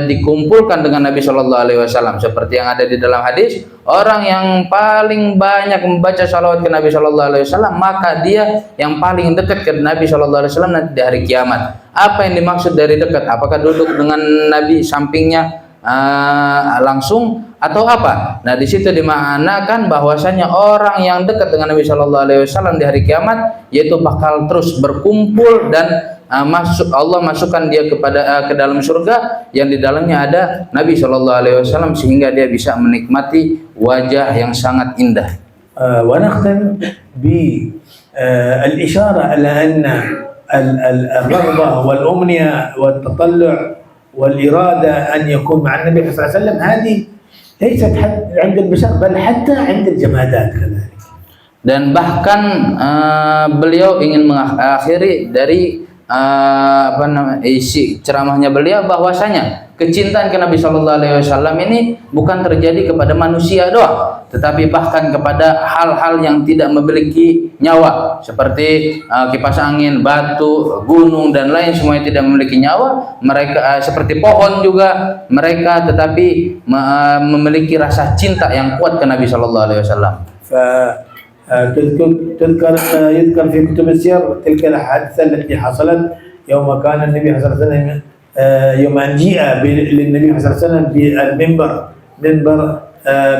dikumpulkan dengan Nabi Shallallahu Alaihi Wasallam, seperti yang ada di dalam hadis, orang yang paling banyak membaca salawat ke Nabi Shallallahu Alaihi Wasallam maka dia yang paling dekat ke Nabi Shallallahu Alaihi Wasallam nanti di hari kiamat. Apa yang dimaksud dari dekat? Apakah duduk dengan Nabi sampingnya langsung atau apa? Nah, di situ dimanakan bahwasanya orang yang dekat dengan Nabi Shallallahu Alaihi Wasallam di hari kiamat yaitu bakal terus berkumpul dan Allah masukkan dia ke dalam surga yang di dalamnya ada Nabi Shallallahu Alaihi Wasallam sehingga dia bisa menikmati wajah yang sangat indah. ونختم بالإشارة على أن الرغبة والأمنية والتطلع والإرادة أن يكون مع النبي صلى الله عليه وسلم هذه ليست عند البشر بل حتى عند الجمادات كذلك. Dan bahkan beliau ingin mengakhiri dari isi ceramahnya beliau bahwasanya kecintaan ke Nabi Shallallahu Alaihi Wasallam ini bukan terjadi kepada manusia doang, tetapi bahkan kepada hal-hal yang tidak memiliki nyawa seperti kipas angin, batu, gunung dan lain semuanya tidak memiliki nyawa. Mereka seperti pohon juga mereka tetapi memiliki rasa cinta yang kuat ke Nabi Shallallahu Alaihi Wasallam. يذكر في كتب السير تلك الحادثة التي حصلت يوم كان النبي صلى الله عليه وسلم يوم أن جيء للنبي صلى الله عليه وسلم بالمنبر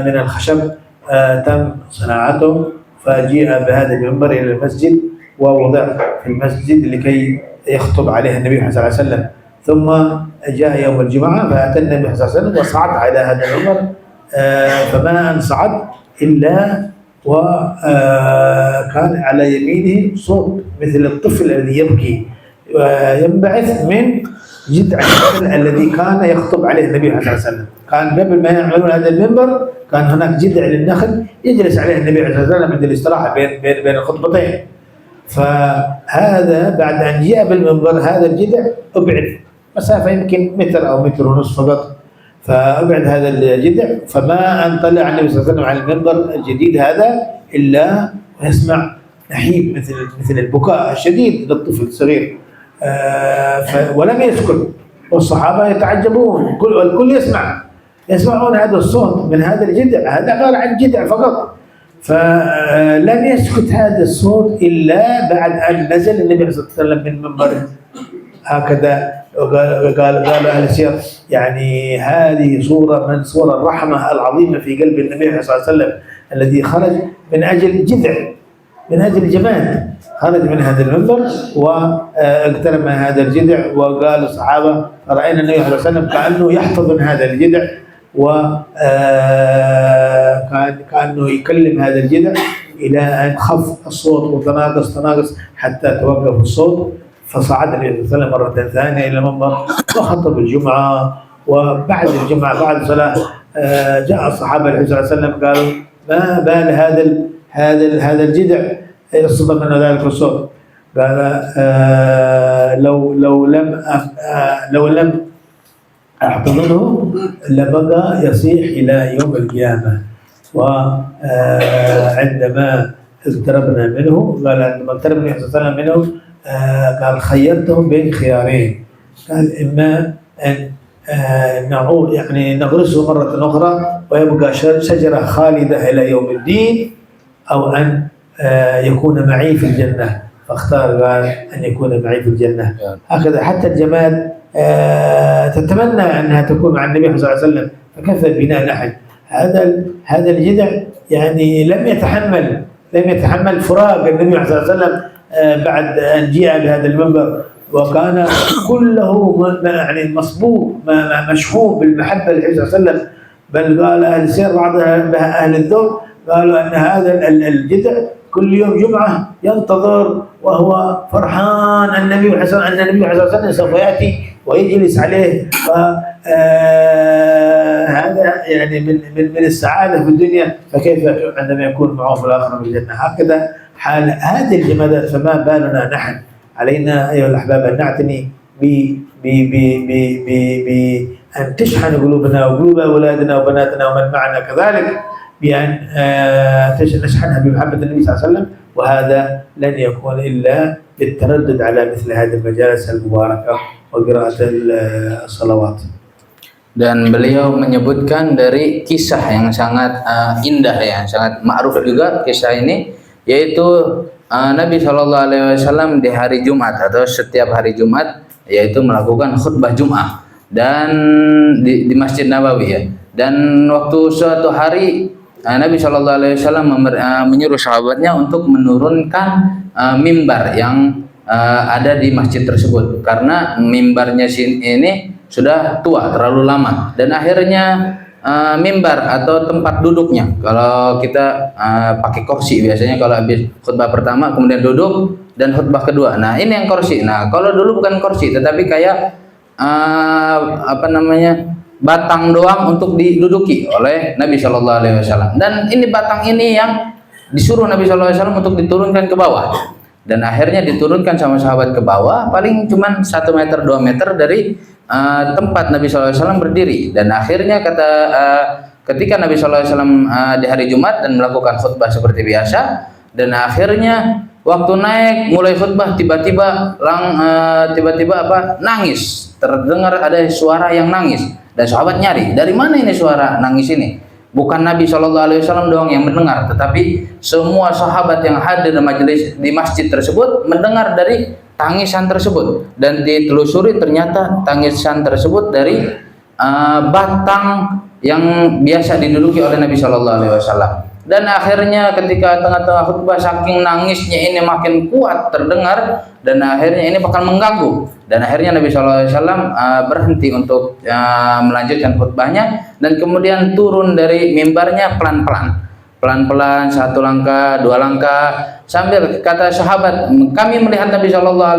من الخشب تم صناعته، فجيء بهذا المنبر إلى المسجد ووضع في المسجد لكي يخطب عليه النبي صلى الله عليه وسلم. ثم جاء يوم الجمعة فأتى النبي صلى الله عليه وسلم وصعد على هذا المنبر، فما أن صعد إلا وكان على يمينه صوت مثل الطفل الذي يبكي ينبعث من جذع النخل الذي كان يخطب عليه النبي صلى الله عليه وسلم. كان قبل ما يعملون هذا المنبر كان هناك جذع للنخل يجلس عليه النبي صلى الله عليه وسلم عند الاستراحة بين الخطبتين. فهذا بعد أن جاء بالمنبر هذا الجذع أبعد مسافة يمكن متر أو متر ونصف فقط، فأبعد هذا الجذع، فما أن طلع النبي صلى الله عليه وسلم على المنبر الجديد هذا إلا يسمع نحيب مثل البكاء الشديد للطفل الصغير، ولم يسكت، والصحابة يتعجبون، الكل يسمعون هذا الصوت من هذا الجذع، هذا عبارة عن جذع فقط، فلم يسكت هذا الصوت إلا بعد أن نزل النبي صلى الله عليه وسلم من منبر هكذا. قال أهل السير يعني هذه صورة من صور الرحمة العظيمة في قلب النبي صلى الله عليه وسلم الذي خرج من أجل جذع، من أجل جماد، خرج من هذا المنبر واقترب من هذا الجذع، وقال الصحابة رأينا النبي صلى الله عليه وسلم كأنه يحتضن هذا الجذع وكأنه يكلم هذا الجذع إلى أن خف الصوت وتناقص حتى توقف الصوت. فصعد النبي صلى الله عليه وسلم مرة ثانية إلى المنبر وخطب الجمعة، وبعد الجمعة بعد الصلاة جاء الصحابة النبي صلى الله عليه وسلم قالوا ما بال هذا الجذع يصدر منه ذلك الصوت؟ قال لو لم أحتضنه لبقى يصيح إلى يوم القيامة. وعندما اقتربنا منه قال عندما اقترب النبي صلى الله عليه وسلم منه قال خيرتهم بين خيارين، قال إما أن نعود يعني نغرسه مرة أخرى ويبقى شجرة خالدة إلى يوم الدين، أو أن يكون معي في الجنة، فاختار قال أن يكون معي في الجنة. هكذا حتى الجماد تتمنى أنها تكون مع النبي صلى الله عليه وسلم، فكيف بنا نحن؟ هذا الجذع يعني لم يتحمل فراق النبي صلى الله عليه وسلم بعد أن جاء بهذا المنبر، وكان كله يعني مصبوب مشحون بالمحبة للنبي صلى الله عليه وسلم. بل قال أهل السير بعض أهل الذوق قالوا أن هذا الجذع كل يوم جمعة ينتظر وهو فرحان أن النبي صلى الله عليه وسلم سوف يأتي ويجلس عليه، هذا يعني من السعادة في الدنيا، فكيف عندما يكون معه في الآخرة في الجنة؟ حال هذه الجمادات، فما بالنا نحن؟ علينا أيها الأحباب أن نعتني بأن تشحن قلوبنا وقلوب أولادنا وبناتنا ومن معنا كذلك بأن نشحنها بمحبة النبي صلى الله عليه وسلم، وهذا لن يكون إلا بالتردد على مثل هذه المجالس المباركة وقراءة الصلوات. Dan beliau menyebutkan dari kisah yang sangat indah ya, sangat ma'ruf juga kisah ini, yaitu Nabi SAW di hari Jumat atau setiap hari Jumat yaitu melakukan khutbah Jum'ah dan di Masjid Nabawi ya. Dan waktu suatu hari Nabi SAW menyuruh sahabatnya untuk menurunkan mimbar yang ada di masjid tersebut, karena mimbarnya ini sudah tua, terlalu lama, dan akhirnya mimbar atau tempat duduknya, kalau kita pakai kursi biasanya kalau habis khutbah pertama kemudian duduk dan khutbah kedua. Nah ini yang kursi. Nah kalau dulu bukan kursi tetapi kayak batang doang untuk diduduki oleh Nabi Shallallahu Alaihi Wasallam. Dan ini batang ini yang disuruh Nabi Shallallahu Alaihi Wasallam untuk diturunkan ke bawah. Dan akhirnya diturunkan sama sahabat ke bawah, paling cuman 1 meter 2 meter dari tempat Nabi Shallallahu Alaihi Wasallam berdiri. Dan akhirnya ketika Nabi Shallallahu Alaihi Wasallam di hari Jumat dan melakukan khutbah seperti biasa, dan akhirnya waktu naik mulai khutbah tiba-tiba nangis, terdengar ada suara yang nangis, dan sahabat nyari dari mana ini suara nangis ini. Bukan Nabi SAW doang yang mendengar, tetapi semua sahabat yang hadir di majelis di masjid tersebut mendengar dari tangisan tersebut, dan ditelusuri ternyata tangisan tersebut dari batang yang biasa diduduki oleh Nabi SAW. Dan akhirnya ketika tengah-tengah khutbah saking nangisnya ini makin kuat terdengar, dan akhirnya ini bakal mengganggu, dan akhirnya Nabi SAW berhenti untuk melanjutkan khutbahnya, dan kemudian turun dari mimbarnya pelan-pelan 1 langkah 2 langkah, sambil kata sahabat, kami melihat Nabi SAW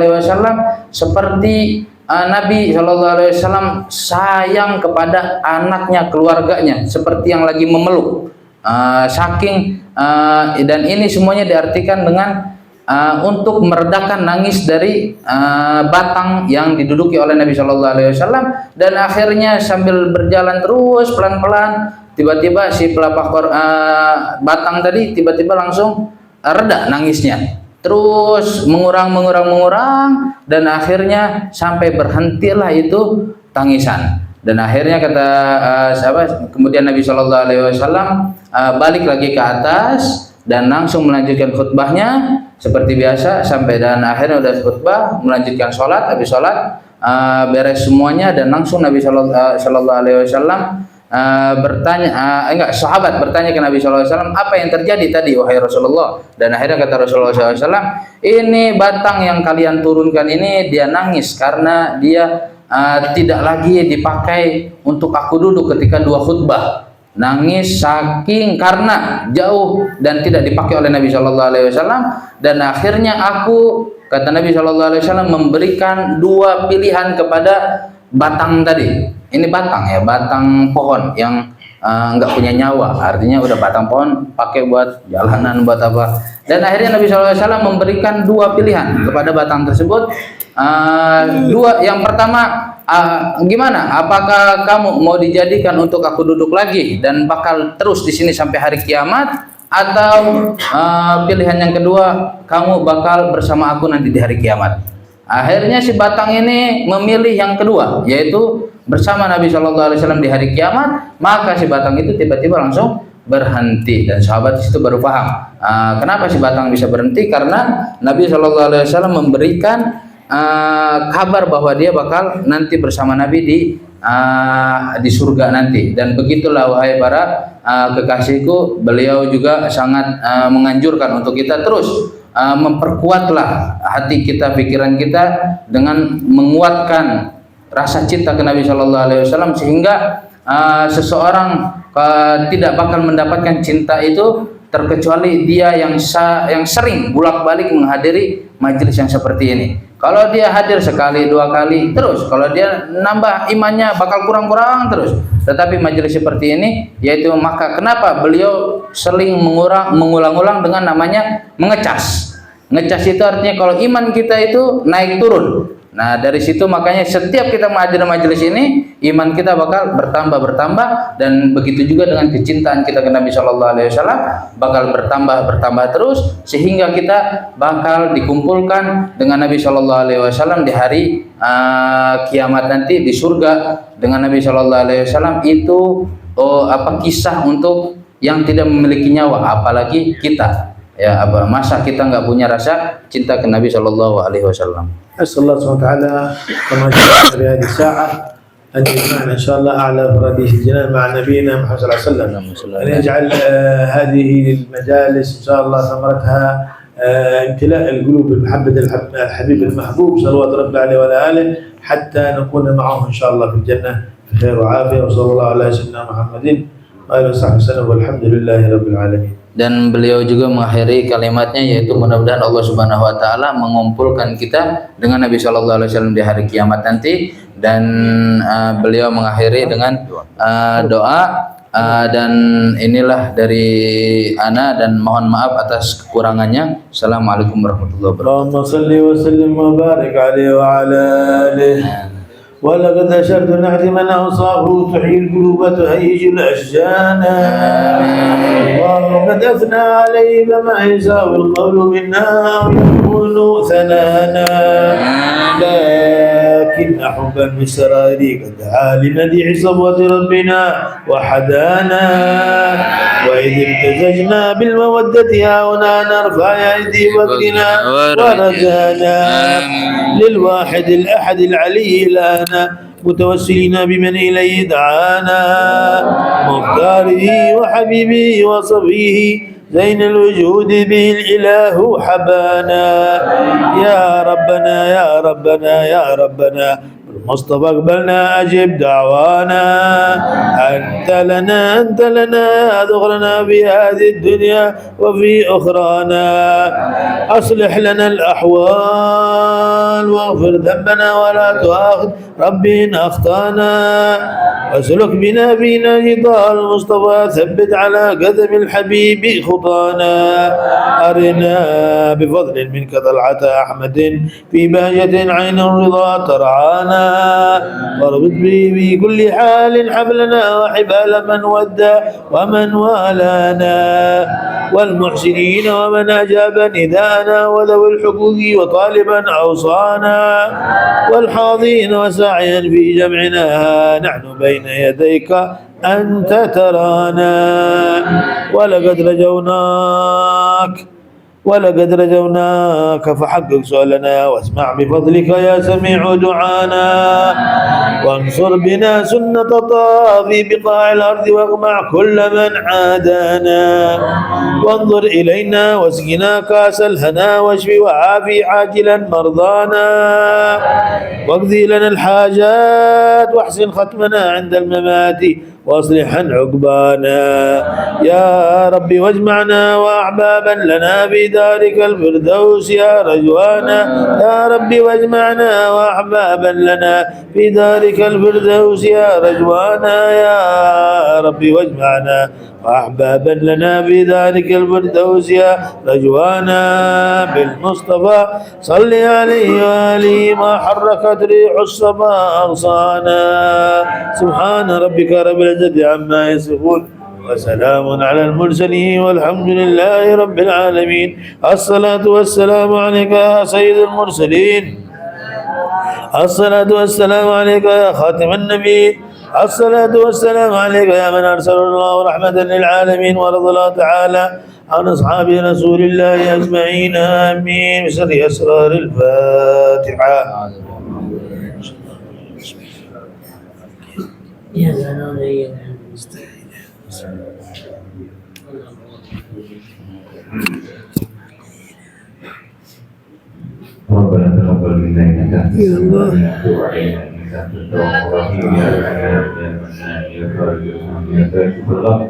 seperti Nabi SAW sayang kepada anaknya, keluarganya, seperti yang lagi memeluk. Dan ini semuanya diartikan dengan untuk meredakan nangis dari batang yang diduduki oleh Nabi Shallallahu Alaihi Wasallam. Dan akhirnya sambil berjalan terus pelan-pelan, tiba-tiba si pelapah batang tadi tiba-tiba langsung reda nangisnya, terus mengurang, dan akhirnya sampai berhentilah itu tangisan. Dan akhirnya kata kemudian Nabi Shallallahu Alaihi Wasallam balik lagi ke atas dan langsung melanjutkan khutbahnya seperti biasa sampai, dan akhirnya udah khutbah, melanjutkan sholat, habis sholat beres semuanya, dan langsung Nabi Shallallahu Alaihi Wasallam sahabat bertanya ke Nabi Shallallahu Alaihi Wasallam, apa yang terjadi tadi wahai Rasulullah? Dan akhirnya kata Rasulullah SAW, ini batang yang kalian turunkan ini dia nangis karena dia tidak lagi dipakai untuk aku duduk ketika 2 khutbah. Nangis saking karena jauh dan tidak dipakai oleh Nabi Shallallahu Alaihi Wasallam. Dan akhirnya aku, kata Nabi Shallallahu Alaihi Wasallam, memberikan 2 pilihan kepada batang tadi. Ini batang ya, batang pohon yang nggak punya nyawa, artinya udah batang pohon pakai buat jalanan, buat apa. Dan akhirnya Nabi Shallallahu Alaihi Wasallam memberikan 2 pilihan kepada batang tersebut. Yang pertama, gimana? Apakah kamu mau dijadikan untuk aku duduk lagi dan bakal terus di sini sampai hari kiamat, atau pilihan yang kedua, kamu bakal bersama aku nanti di hari kiamat? Akhirnya si batang ini memilih yang kedua, yaitu bersama Nabi Shallallahu Alaihi Wasallam di hari kiamat. Maka si batang itu tiba-tiba langsung berhenti, dan sahabat di situ baru paham kenapa si batang bisa berhenti, karena Nabi Shallallahu Alaihi Wasallam memberikan kabar bahwa dia bakal nanti bersama Nabi di surga nanti. Dan begitulah wahai para kekasihku, beliau juga sangat menganjurkan untuk kita terus memperkuatlah hati kita, pikiran kita dengan menguatkan rasa cinta ke Nabi Shallallahu Alaihi Wasallam, sehingga seseorang tidak bakal mendapatkan cinta itu terkecuali dia yang sering bolak-balik menghadiri majelis yang seperti ini. Kalau dia hadir sekali, 2 kali, terus. Kalau dia nambah imannya bakal kurang-kurang terus. Tetapi majelis seperti ini, yaitu maka kenapa beliau sering mengulang-ulang dengan namanya mengecas. Ngecas itu artinya kalau iman kita itu naik turun. Nah dari situ makanya setiap kita menghadiri majelis ini, iman kita bakal bertambah dan begitu juga dengan kecintaan kita ke Nabi Shallallahu Alaihi Wasallam bakal bertambah terus sehingga kita bakal dikumpulkan dengan Nabi Shallallahu Alaihi Wasallam di hari kiamat nanti di surga dengan Nabi Shallallahu Alaihi Wasallam. Itu kisah untuk yang tidak memiliki nyawa, apalagi kita. Ya, masa kita nggak punya rasa cinta ke Nabi Shallallahu Alaihi Wasallam. أسأل الله سبحانه وتعالى كما جاء في هذه الساعة أن يجمعنا إن شاء الله أعلى فراديس الجنان مع نبينا محمد صلى الله عليه وسلم، أن يجعل هذه المجالس إن شاء الله ثمرتها امتلاء القلوب بمحبة الحبيب المحبوب صلوات ربي عليه وعلى آله حتى نكون معه إن شاء الله في الجنة بخير وعافية. وصلى الله على سيدنا محمد وآله وصحبه وسلم والحمد لله رب العالمين. Dan beliau juga mengakhiri kalimatnya yaitu mudah-mudahan Allah Subhanahu wa taala mengumpulkan kita dengan Nabi Shallallahu Alaihi Wasallam di hari kiamat nanti. Dan beliau mengakhiri dengan doa dan inilah dari ana dan mohon maaf atas kekurangannya. Assalamualaikum warahmatullahi wabarakatuh. Allahumma salli wa sallim wa barik alaihi wa ala alihi. ولقد أشرت نعت من أوصافه تحيي القلوب تهيج الأشجان. اللهم قد أثنى عليه فما يساوي القول منا ويكون ثنانا. لكن حبا بالسرائر قد دعا لمديح صبوة ربنا وحدانا. وإذ امتزجنا بالمودة هاهنا نرفع أيدي فقرنا ورجانا للواحد الأحد العلي الآن متوسلين بمن إليه دعانا. مختاره وحبيبه وصفيه زين الوجود به الإله حبانا. يا ربنا يا ربنا يا ربنا المصطفى اقبلنا أجب دعوانا. أنت لنا ذخرنا في هذه الدنيا وفي أخرانا. أصلح لنا الأحوال واغفر ذنبنا ولا تؤاخذ ربي إن أخطانا. واسلك بنا في نجطاء المصطفى ثبت على قدم الحبيب خطانا. أرنا بفضل منك طلعة أحمد في بهجة عين الرضا ترعانا. واربط به في كل حال حبلنا وحبال من ودى ومن والانا والمحسنين ومن أجاب نداءنا وذوي الحقوق وطالبا أوصانا والحاضين وساعيا في جمعنا نحن بين يديك أنت ترانا. ولقد رجوناك فحقق سؤالنا واسمع بفضلك يا سميع دعانا. وانصر بنا سنة طاف في بقاع الأرض واغمع كل من عادانا. وانظر إلينا واسقنا كاس الهنا واشف وعافي عاجلا مرضانا. واقضي لنا الحاجات واحسن ختمنا عند الممات واصلحا عقبانا. يا ربي واجمعنا وأحبابا لنا في دارك الفردوس يا رجوانا. يا ربي واجمعنا وأحبابا لنا في دارك الفردوس يا رجوانا. يا ربي واجمعنا وأحبابا لنا في ذلك الفردوس يا رجوانا. بالمصطفى صل عليه وآله ما حركت ريح السماء أغصانا. سبحان ربك رب العزة عما يصفون وسلام على المرسلين والحمد لله رب العالمين. الصلاة والسلام عليك يا سيد المرسلين. الصلاة والسلام عليك يا خاتم النبي. الصلاة والسلام عليك يا من أرسل الله رحمة للعالمين. ورضي الله تعالى عن أصحاب رسول الله أجمعين. آمين. بسر أسرار الفاتحة. ربنا تقبل منا إنك أنت السميع العليم وتب علينا إنك أنت التواب الرحيم. يا رحمن يا منان يا خالق الرحمن يا كاشف الغم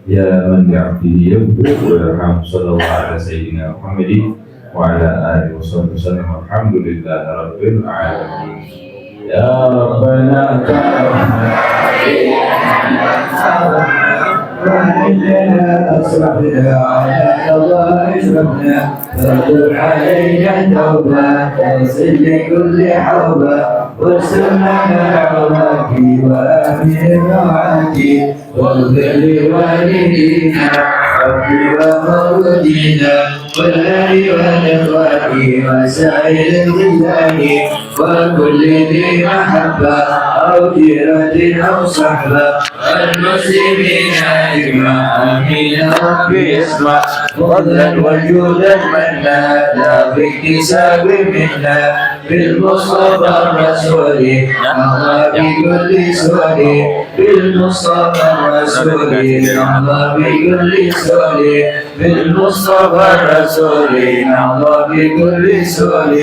يا من بعبده يغفر ويرحم. صلى الله على سيدنا محمد وعلى آله وصحبه وسلم والحمد لله رب العالمين. يا ربنا وإننا أسرفنا على الله إسرفنا فاغفر علينا توبة واغفر لكل حوبة وارسلنا العراك وآمن روعاتي واغفر لوالدينا ربي ومولدينا والآل والإخوان وسائر البلدان وكل ذي محبة أو جيرة أو صحبة والمسلمين أجمعين ربي اسمع فضلا وجودا منا لا باكتساب منا بالمصطفى الرسول نهضى بكل سؤال بالمصطفى الرسول نهضى بكل سؤال بالمصطفى الرسول نهضى بكل سؤال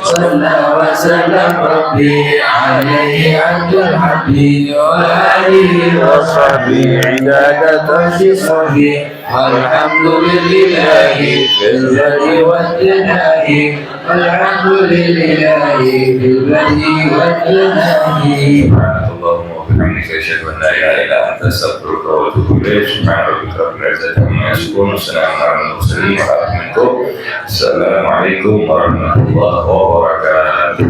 صلى وسلم ربي عليه عبد الحبيب وآله وصحبه عدادة صحبه والحمد لله في البدء والثناء والحمد لله في البدء والثناء. اللهم وبحمدك أشهد أن لا إله إلا أنت أستغفرك وأتوب إليك. سبحان ربك رب العزة عما يصفون وسلام على المرسلين والحمد لله. السلام عليكم ورحمة الله وبركاته.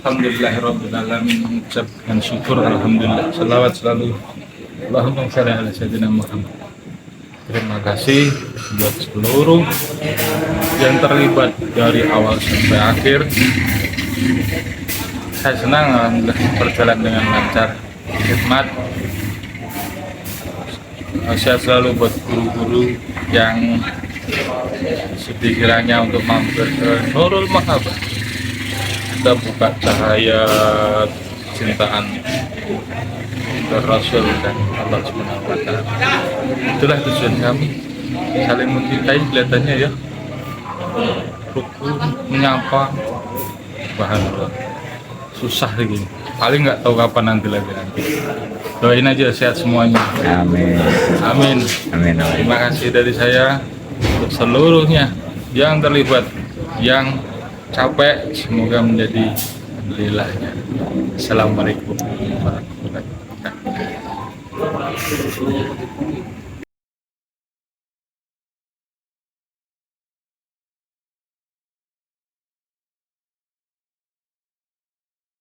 Alhamdulillahirrabbilalamin, mengucapkan syukur alhamdulillah, salawat selalu Allahumma shalli ala sayyidina Muhammad. Terima kasih buat seluruh yang terlibat dari awal sampai akhir. Saya senang alhamdulillah berjalan dengan lancar khidmat. Sehat selalu buat guru-guru yang sekiranya untuk mampir ke Nurul Mahabah. Kita buka cahaya cintaan ke Rasul dan Allah Subhanahu wa Ta'ala. Itulah tujuan kami, saling mencintai kelihatannya ya. Rukun, menyapa, subhanallah. Susah begini. Paling nggak tahu kapan nanti. Doain aja sehat semuanya. Amin. Amin. Amin. Terima kasih dari saya untuk seluruhnya yang terlibat, yang capek, semoga menjadi alhamdulillahnya. Assalamualaikum warahmatullahi wabarakatuh.